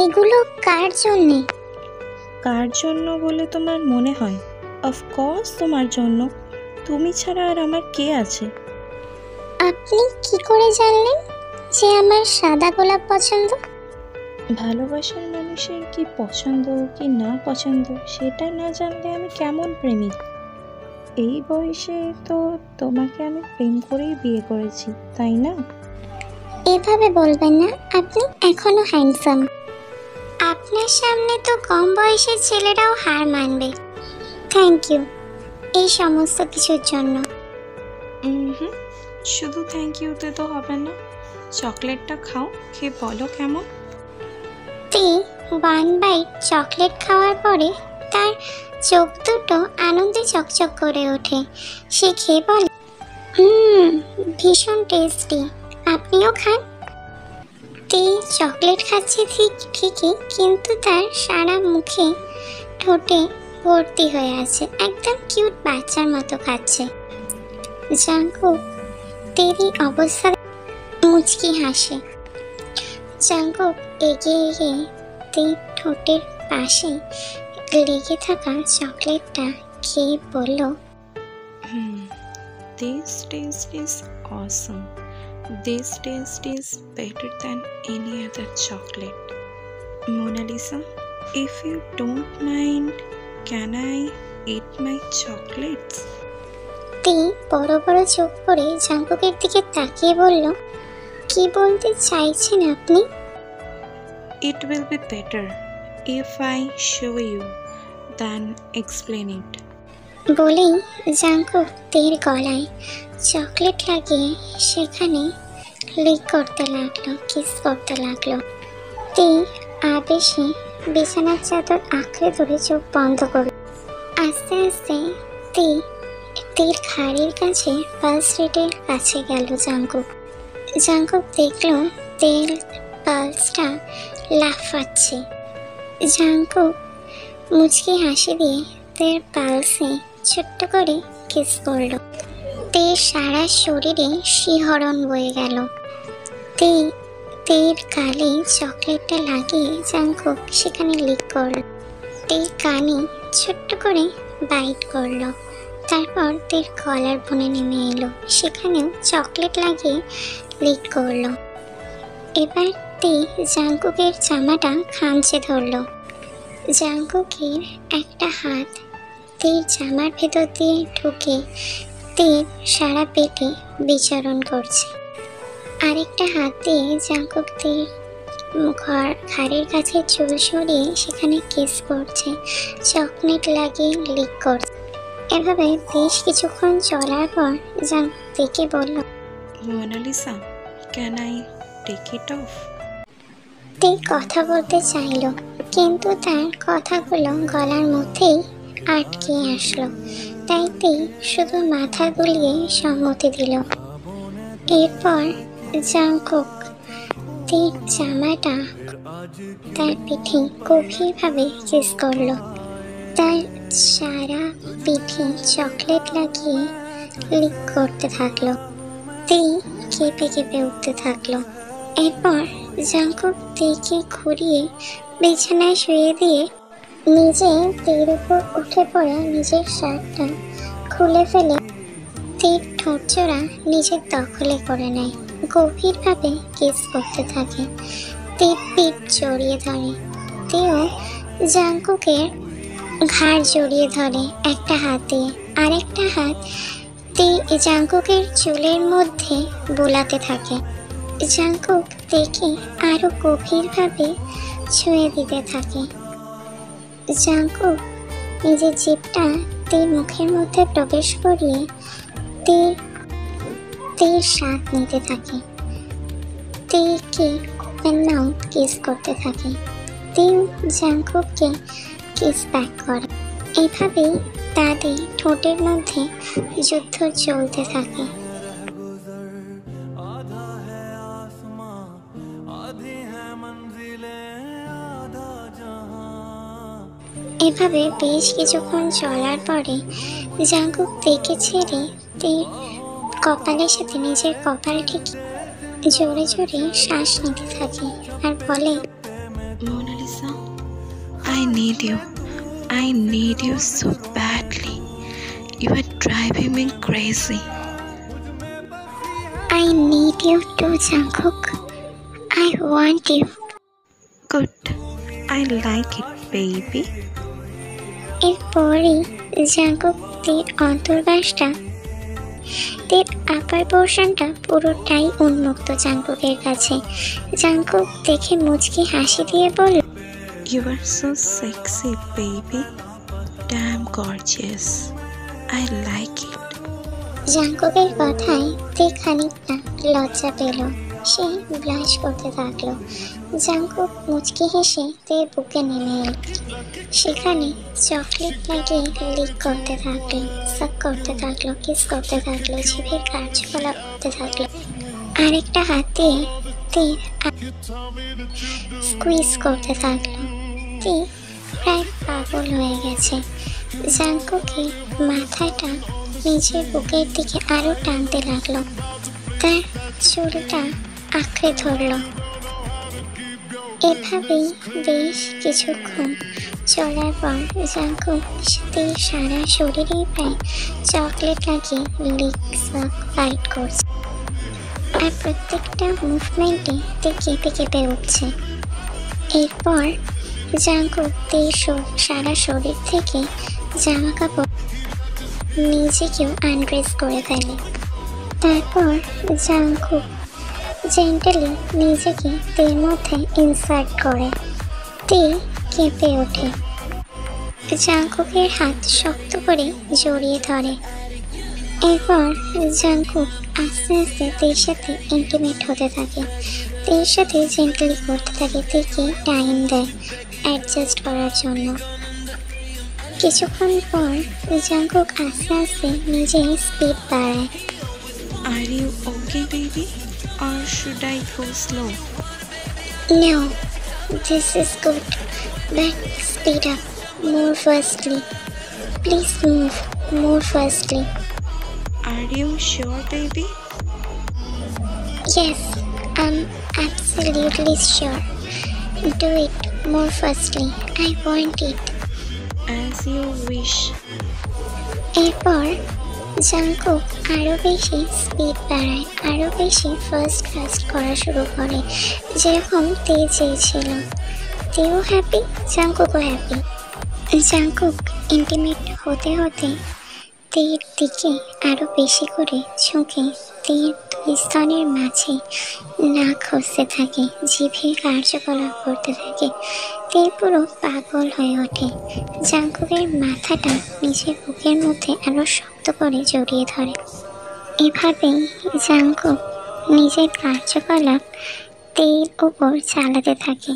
এগুলো কার জন্যে? কার জন্য বলে তোমার মনে হয়? অফকোর্স তোমার জন্য। তুমি ছাড়া আর আমার কে আছে? আপনি কি করে জানলেন যে আমার সাদা গোলাপ পছন্দ? ভালোবাসার মানুষের কি পছন্দ কি না পছন্দ সেটা না জানলে আমি কেমন প্রেমিক? এই বয়সে তো তোমাকে আমি প্রেম করেই বিয়ে করেছি, তাই না? এভাবে বলবেন না, আপনি এখনো হ্যান্ডসাম। আপনার সামনে তো কম বয়সের ছেলেরাও হার মানবে। থ্যাংক ইউ এই সমস্ত কিছুর জন্য। হুম, শুধু থ্যাংক ইউতে তো হবে না, চকলেটটা খাও, খেয়ে বলো কেমন। তে 1 বাইট চকলেট খাওয়ার পরে তার চোখ দুটো আনন্দে চকচক করে ওঠে। সে খেয়ে বলে, ভীষণ টেস্টি, আপনিও খান। তে চকলেট খাচ্ছে ঠিকই, কিন্তু তার সারা মুখে ঠোঁটে ভর্তি হয়ে আছে, একদম কিউট বাচ্চার মতো খাচ্ছে। জাঙ্কুক তেরি অবস্থা মুচকি হাসে। জাঙ্কুক এগিয়ে গিয়ে তের ঠোঁটের পাশে লেগে থাকা চকলেটটা খেয়ে বলল, This taste is awesome. This taste is better than any other chocolate. Mona Lisa, if you don't mind, can I eat my chocolates? তে বড় বড় চোখ করে জাঙ্কুকের দিকে তাকিয়ে বলল, কি বলতে চাইছেন আপনি? It will be better if I show you than explain it. বলেই জাঙ্কুক তের গলায় চকলেট লাগিয়ে সেখানে লিক করতে লাগলো, কিস করতে লাগলো। তে আবেশে বিছানার চাদর আঁকড়ে ধরে চোখ বন্ধ করল। আস্তে আস্তে তের ঘাড়ির কাছে পালস রেটের কাছে গেল জাঙ্কুক। জাঙ্কুক দেখলো তের পালসটা লাফাচ্ছে। জাঙ্কুক মুচকি হাসি দিয়ে তের পালসে ছোট্ট করে কিস করলো। তের সারা শরীরে শিহরণ বয়ে গেল। তের গালে চকলেটটা লাগিয়ে জাঙ্কুক সেখানে লিক করল। তের কানে ছোট্ট করে বাইট করলো। তারপর তের গলার বনে নেমে এলো, সেখানেও চকলেট লাগিয়ে লিক করলো। এবার তে জাঙ্কুকের জামাটা খামচে ধরলো। জাঙ্কুকের একটা হাত তের জামার ভেতর দিয়ে ঢুকে তের সারা পেটে বিচরণ করছে। আরেকটা হাত দিয়ে জাঙ্কুক তের ঘাড়ের কাছে চুল সরিয়ে সেখানে কিস করছে, চকলেট লাগিয়ে লিক করছে। এভাবে বেশ কিছুক্ষণ চলার পর জাঙ্কুক তেকে বলল, Mona Lisa, can I take it off? তে কথা বলতে চাইল, কিন্তু তার কথাগুলো গলার মধ্যেই আটকে আসলো। তাই তে শুধু মাথা দুলিয়ে সম্মতি দিল। এরপর জাঙ্কুক তের জামাটা তার পিঠে গভীরভাবে কিস করলো। তার সারা পিঠে চকলেট লাগিয়ে লিক করতে থাকলো। তে কেঁপে কেঁপে উঠতে থাকলো। এরপর জাঙ্কুক তেকে ঘুরিয়ে বিছানায় শুয়ে দিয়ে নিজে তের উপর উঠে পড়ে নিজের শার্টটা খুলে ফেলে তের ঠোঁট জোড়া নিজের দখলে করে নেয়, গভীরভাবে কিস করতে থাকে। তের পিঠ জড়িয়ে ধরে। তেও জাঙ্কুকের ঘাড় জড়িয়ে ধরে একটা হাতে, আরেকটা হাত তে জাঙ্কুকের চুলের মধ্যে বোলাতে থাকে। জাঙ্কুক তেকে আরো গভীরভাবে ছুঁয়ে দিতে থাকে। জাঙ্কুক নিজের জিভটা তের মুখের মধ্যে প্রবেশ করিয়ে তের স্বাদ নিতে থাকে। তেকে ওপেন মাউথ কিস করতে থাকে। তেও জাঙ্কুককে কিস ব্যাক করে। এভাবেই তাদের ঠোঁটের মধ্যে যুদ্ধ চলতে থাকে। এভাবে বেশ কিছুক্ষণ চলার পরে জাঙ্কুক তেকে ছেড়ে তের কপালের সাথে নিজের কপাল ঠিক জোরে জোরে শ্বাস নিতে থাকে আর বলে, Mona Lisa, I need you. I need you so badly. You are driving me crazy. I need you too, Jungkook. I want you. Good. I like it, baby. এরপরই জাঙ্কুক তীর অন্তর্বাসটা তীর আপার পোর্শনটা পুরোটাই উন্মুক্ত জাঙ্কুকের কাছে। জাঙ্কুক দেখে মুচকি হাসি দিয়ে বলল, You are so sexy, baby. Damn gorgeous. I like it. জাঙ্কুকের কথায় তে খানিকটা লজ্জা পেল। সে ব্লাশ করতে থাকলো। জাঙ্কুক মুচকি হেসে তে বুকে নেমে এল। সেখানে চকলেট লাগিয়ে লিক করতে থাকলো, সাক করতে থাকলো, কিস করতে থাকলো, জিভের কার্যকলাপ করতে থাকলো। আরেকটা হাত দিয়ে তে স্কুইজ করতে থাকলো। তে প্রায় পাগল হয়ে গেছে। জাঙ্কুকের মাথাটা নিজের বুকের দিকে আরো টানতে লাগলো। তার চুলটা আঁকড়ে ধরল। এভাবেই বেশ কিছুক্ষণ চলার পর জাঙ্কুক সারা শরীরেই প্রায় চকলেট লাগিয়ে লিক সাক ফাইট করছে। আর প্রত্যেকটা মুভমেন্টে তে কেঁপে কেঁপে উঠছে। এরপর জাঙ্কুক সারা শরীর থেকে জামা কাপড় নিজেকেও আনড্রেস করে ফেলে। তারপর জাঙ্কুক জেন্টালি নিজেকে তের মধ্যে ইনসার্ট করে। তে কেঁপে ওঠে। জাঙ্কুকের হাত শক্ত করে জড়িয়ে ধরে। এরপর জাঙ্কুক আস্তে আস্তে তের সাথে ইন্টিমেট হতে থাকে। তের সাথে জেন্টালি করতে থাকে, তেকে টাইম দেয় অ্যাডজাস্ট করার জন্য। কিছুক্ষণ পর জাঙ্কুক আস্তে আস্তে নিজের স্পিড বাড়ায়। Are you okay, baby? Or should I go slow? No, this is good, but speed up more firstly. Please move more firstly. Are you sure, baby? Yes, I'm absolutely sure. Do it more firstly. I want it. As you wish. এরপর Jungkook আরো বেশি speed বাড়ায়, আরো বেশি fast করা শুরু করে, যেরকম তে চেয়েছিল। তেও হ্যাপি, জাঙ্কুকও হ্যাপি। জাঙ্কুক ইন্টিমেট হতে হতে তের দিকে আরো বেশি করে ঝুঁকে তের দুই স্তনের মাঝে নাক ঘষতে থাকে, জিভের কার্যকলাপ করতে থাকে। তে পুরো পাগল হয়ে ওঠে। জাঙ্কুকের মাথাটা নিজের বুকের মধ্যে আরো শক্ত করে জড়িয়ে ধরে। এভাবেই জাঙ্কুক নিজের কার্যকলাপ তের উপর চালাতে থাকে।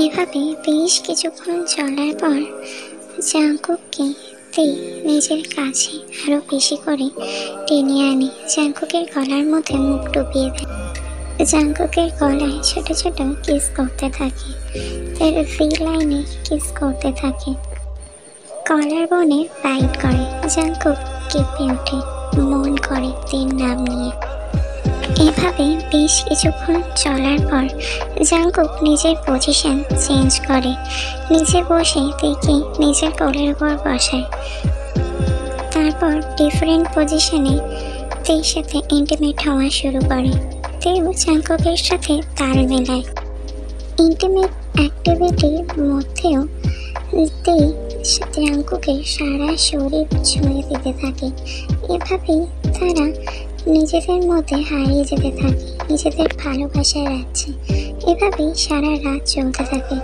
এভাবে বেশ কিছুক্ষণ চলার পর জাঙ্কুককে তে নিজের কাছে আরো বেশি করে টেনে আনে। জাঙ্কুকের গলার মধ্যে মুখ ডুবিয়ে দেয়। জাঙ্কুকের গলায় ছোট ছোট কিস করতে থাকে, তার ভি লাইনে কিস করতে থাকে, কলার বনে বাইট করে। জাঙ্কুক কেঁপে ওঠে, মন করে তের নাম নিয়ে। এভাবে বেশ কিছুক্ষণ চলার পর জাঙ্কুক নিজের পজিশন চেঞ্জ করে, নিচে বসে তেকে নিজের কোলের উপর বসায়। তারপর ডিফারেন্ট পজিশনে তের সাথে ইন্টিমেট হওয়া শুরু করে। তেও জাঙ্কুকের সাথে তাল মেলায়। ইন্টিমেট অ্যাক্টিভিটির মধ্যেও তে জাঙ্কুকের সারা শরীর ছুঁয়ে দিতে থাকে। এভাবেই তারা নিজেদের মধ্যে হারিয়ে যেতে থাকে, নিজেদের ভালোবাসার রাজ্যে। এভাবেই সারা রাত চলতে থাকে।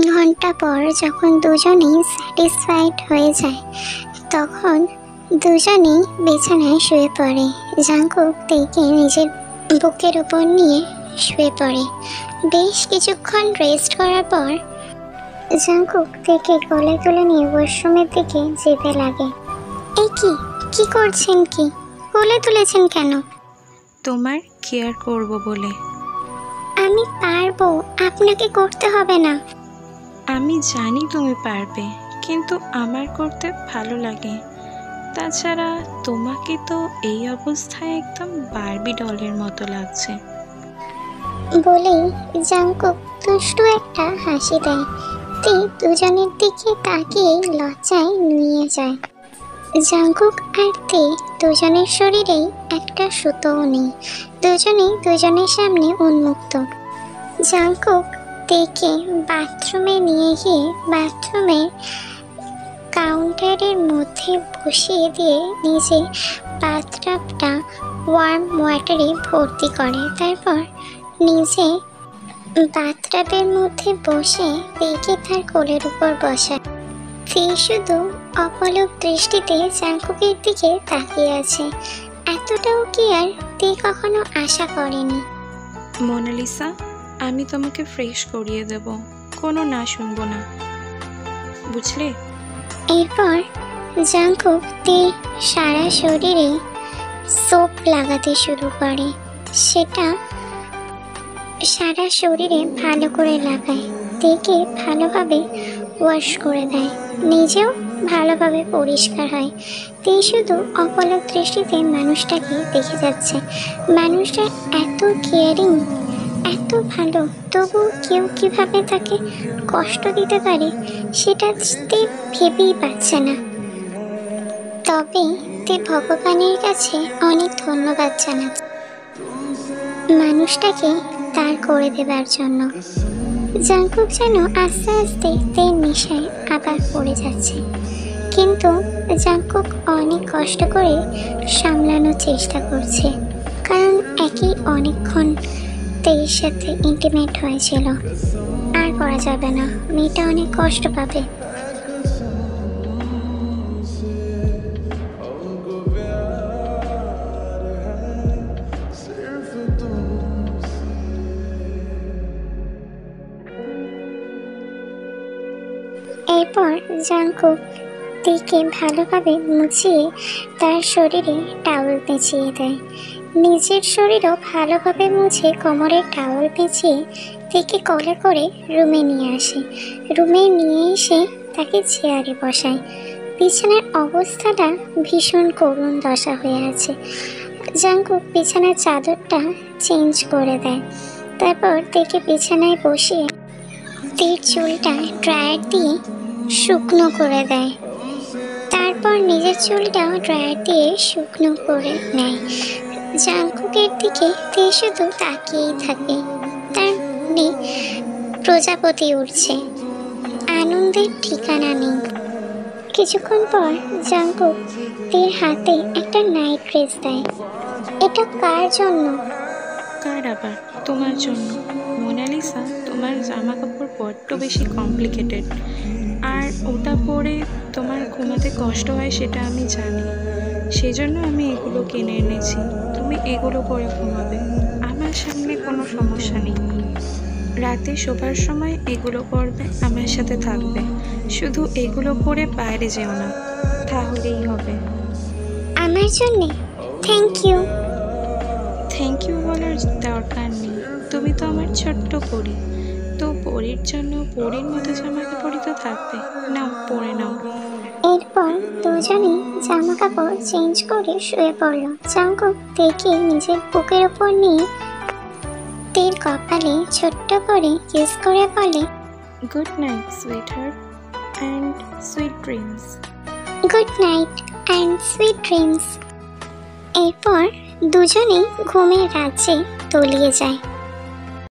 ঘন্টা পর যখন দুজনেই স্যাটিসফাইড হয়ে যায় তখন দুজনেই বিছানায় শুয়ে পড়ে। জাংকুক তেকে নিজের বুকের উপর নিয়ে শুয়ে পড়ে। বেশ কিছুক্ষণ রেস্ট করার পর জাংকুক তেকে গলায় তুলে নিয়ে ওয়াশরুমের দিকে যেতে লাগে। এই কি করছেন? কি কোলে তুলেছেন কেন? তোমার কেয়ার করব বলে। আমি পারবো, আপনাকে করতে হবে না। আমি জানি তুমি পারবে, কিন্তু আমার করতে ভালো লাগে। তাছাড়া তোমাকে তো এই অবস্থায় একদম বারবি ডলের মতো লাগছে। বলেই জাংকুক দুষ্টু একটা হাসি দেয়। তে দুজনের দিকে তাকিয়ে লজ্জায় নুয়ে যায়। জাংকুক আর তে দুজনের শরীরেই একটা সুতোও নেই। দুজনেই দুজনের সামনে উন্মুক্ত। জাংকুক তেকে বাথরুমে নিয়ে গিয়ে বাথরুমের কাউন্টারের মধ্যে বসিয়ে দিয়ে নিজে বাথটাবটা ওয়ার্ম ওয়াটারে ভর্তি করে। তারপর নিজে বাথটাবের মধ্যে বসে তেকে তার কোলের উপর বসায়। তে শুধু অপলক দৃষ্টিতে জাংকুকের দিকে তাকিয়ে আছে। এতটাও কি আর তে কখনো আশা করেনি। মোনালিসা, আমি তোমাকে ফ্রেশ করিয়ে দেব, কোনো না শুনবো না, বুঝলে? এরপর জাংকুক তে সারা শরীরে সোপ লাগাতে শুরু করে। সেটা সারা শরীরে ভালো করে লাগায়। তেকে ভালোভাবে ওয়াশ করে দেয়, নিজেও ভালোভাবে পরিষ্কার হয়। তে শুধু অপলক দৃষ্টিতে মানুষটাকে দেখে যাচ্ছে। মানুষটা এত কেয়ারিং, এত ভালো, তবু কেউ কিভাবে তাকে কষ্ট দিতে পারে সেটা তে ভেবেই পাচ্ছে না। তবে তে ভগবানের কাছে অনেক ধন্যবাদ জানাচ্ছে মানুষটাকে তার করে দেবার জন্য। জাংকুক যেন আস্তে আস্তে তের নেশায় আবার পড়ে যাচ্ছে, কিন্তু জাংকুক অনেক কষ্ট করে সামলানোর চেষ্টা করছে, কারণ একই অনেকক্ষণ তের সাথে ইন্টিমেট হয়েছিল। আর করা যাবে না, মেয়েটা অনেক কষ্ট পাবে। এরপর জাংকুক তেকে ভালোভাবে মুছিয়ে তার শরীরে টাওয়েল পেঁচিয়ে দেয়। নিজের শরীরও ভালোভাবে মুছে কোমরে টাওয়েল পেঁচিয়ে তেকে কোলে করে রুমে নিয়ে আসে। রুমে নিয়ে এসে তাকে চেয়ারে বসায়। বিছানার অবস্থাটা ভীষণ করুণ দশা হয়ে আছে। জাংকুক বিছানার চাদরটা চেঞ্জ করে দেয়। তারপর তেকে বিছানায় বসিয়ে তের চুলটা ড্রায়ার দিয়ে শুকনো করে দেয়। তারপর নিজের চুলটাও ড্রায়ার দিয়ে শুকনো করে নেয়। জাংকুকের দিকে তে শুধু তাকিয়েই থাকে। তার মনে প্রজাপতি উঠছে, আনন্দের ঠিকানা নেই। কিছুক্ষণ পর জাংকুক তের হাতে একটা নাইট ড্রেস দেয়। এটা কার জন্য? কার আবার? তোমার জন্য। মোনালিসা, তোমার জামা কাপড় বড্ড বেশি কমপ্লিকেটেড, আর ওটা পরে তোমার ঘুমাতে কষ্ট হয় সেটা আমি জানি। সেজন্য আমি এগুলো কিনে এনেছি। তুমি এগুলো পরে ঘুমাবে, আমার সামনে কোনো সমস্যা নেই। রাতে শোবার সময় এগুলো পরবে, আমার সাথে থাকবে। শুধু এগুলো পরে বাইরে যেও না, তাহলেই হবে। আমার জন্যে? Thank you. থ্যাংক ইউ বলার দরকার নেই, তুমি তো আমার ছোট্ট পরি। তো পরির জন্য পরির মতো জামা কাপড়ই তো থাকবে, নাও পরে নাও। এরপর দুজনেই জামা কাপড় চেঞ্জ করে শুয়ে পড়ল। জাংকুক তেকে নিজের বুকের উপর নিয়ে তের কপালে ছোট্ট করে কিস করে বলে, good night sweet heart and sweet dreams. Good night and sweet dreams. এরপর দুজনেই ঘুমের রাজ্যে তলিয়ে যায়।